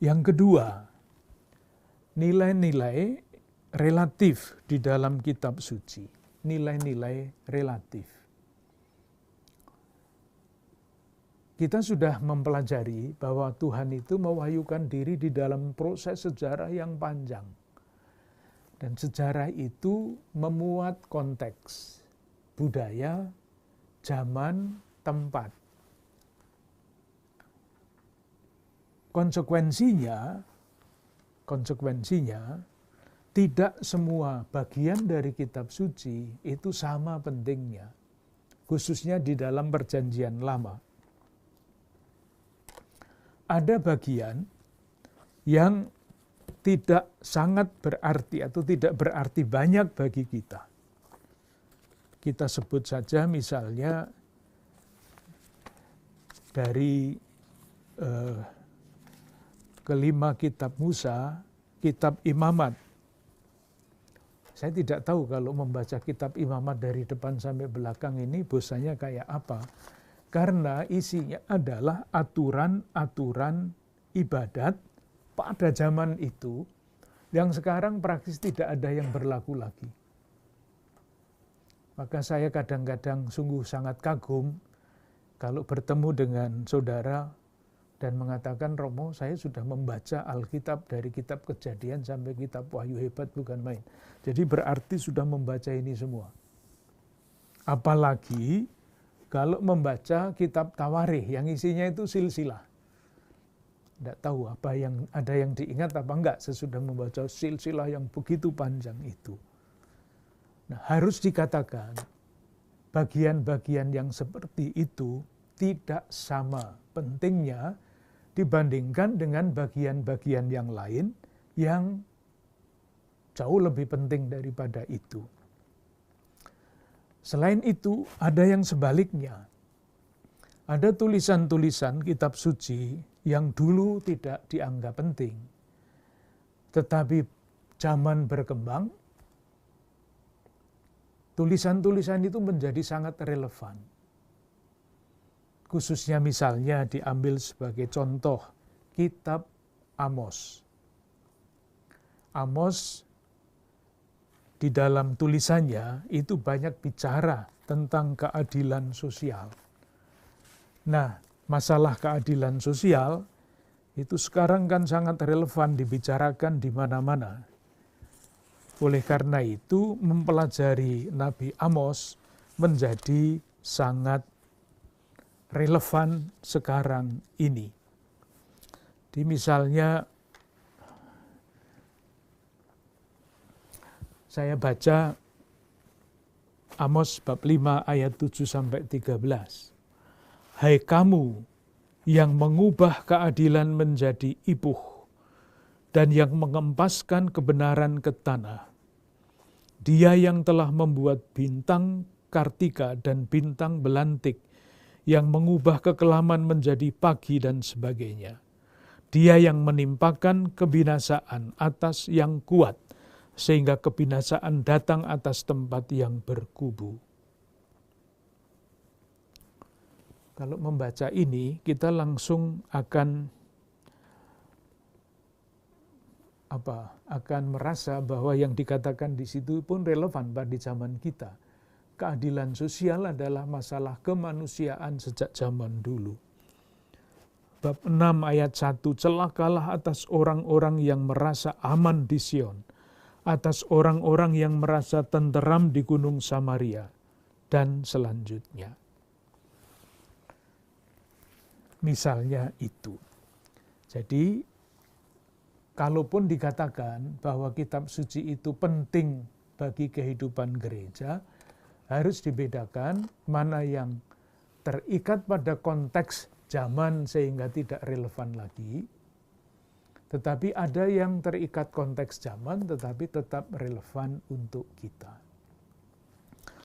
Yang kedua, nilai-nilai relatif di dalam kitab suci. Nilai-nilai relatif. Kita sudah mempelajari bahwa Tuhan itu mewahyukan diri di dalam proses sejarah yang panjang. Dan sejarah itu memuat konteks, budaya, zaman, tempat. Konsekuensinya, tidak semua bagian dari kitab suci itu sama pentingnya, khususnya di dalam Perjanjian Lama. Ada bagian yang tidak sangat berarti atau tidak berarti banyak bagi kita. Kita sebut saja misalnya dari kelima kitab Musa, kitab Imamat. Saya tidak tahu kalau membaca kitab Imamat dari depan sampai belakang ini bosannya kayak apa. Karena isinya adalah aturan-aturan ibadat pada zaman itu yang sekarang praktis tidak ada yang berlaku lagi. Maka saya kadang-kadang sungguh sangat kagum kalau bertemu dengan saudara dan mengatakan, Romo, saya sudah membaca Alkitab dari kitab Kejadian sampai kitab Wahyu, hebat bukan main. Jadi berarti sudah membaca ini semua. Apalagi kalau membaca kitab Tawarikh yang isinya itu silsilah. Tidak tahu ada yang diingat apa enggak sesudah membaca silsilah yang begitu panjang itu. Nah, harus dikatakan bagian-bagian yang seperti itu tidak sama pentingnya dibandingkan dengan bagian-bagian yang lain yang jauh lebih penting daripada itu. Selain itu, ada yang sebaliknya. Ada tulisan-tulisan kitab suci yang dulu tidak dianggap penting. Tetapi zaman berkembang, tulisan-tulisan itu menjadi sangat relevan. Khususnya misalnya diambil sebagai contoh kitab Amos. Amos di dalam tulisannya itu banyak bicara tentang keadilan sosial. Nah, masalah keadilan sosial itu sekarang kan sangat relevan dibicarakan di mana-mana. Oleh karena itu, mempelajari Nabi Amos menjadi sangat relevan sekarang ini. Di misalnya saya baca Amos bab 5 ayat 7 sampai 13. Hai kamu yang mengubah keadilan menjadi ipuh dan yang mengempaskan kebenaran ke tanah. Dia yang telah membuat bintang kartika dan bintang belantik, yang mengubah kekelaman menjadi pagi dan sebagainya. Dia yang menimpakan kebinasaan atas yang kuat, sehingga kebinasaan datang atas tempat yang berkubu. Kalau membaca ini, kita langsung akan merasa bahwa yang dikatakan di situ pun relevan pada zaman kita. Keadilan sosial adalah masalah kemanusiaan sejak zaman dulu. Bab 6 ayat 1, celakalah atas orang-orang yang merasa aman di Sion, atas orang-orang yang merasa tenteram di Gunung Samaria, dan selanjutnya. Misalnya itu. Jadi, kalaupun dikatakan bahwa kitab suci itu penting bagi kehidupan gereja, harus dibedakan mana yang terikat pada konteks zaman sehingga tidak relevan lagi, tetapi ada yang terikat konteks zaman tetapi tetap relevan untuk kita.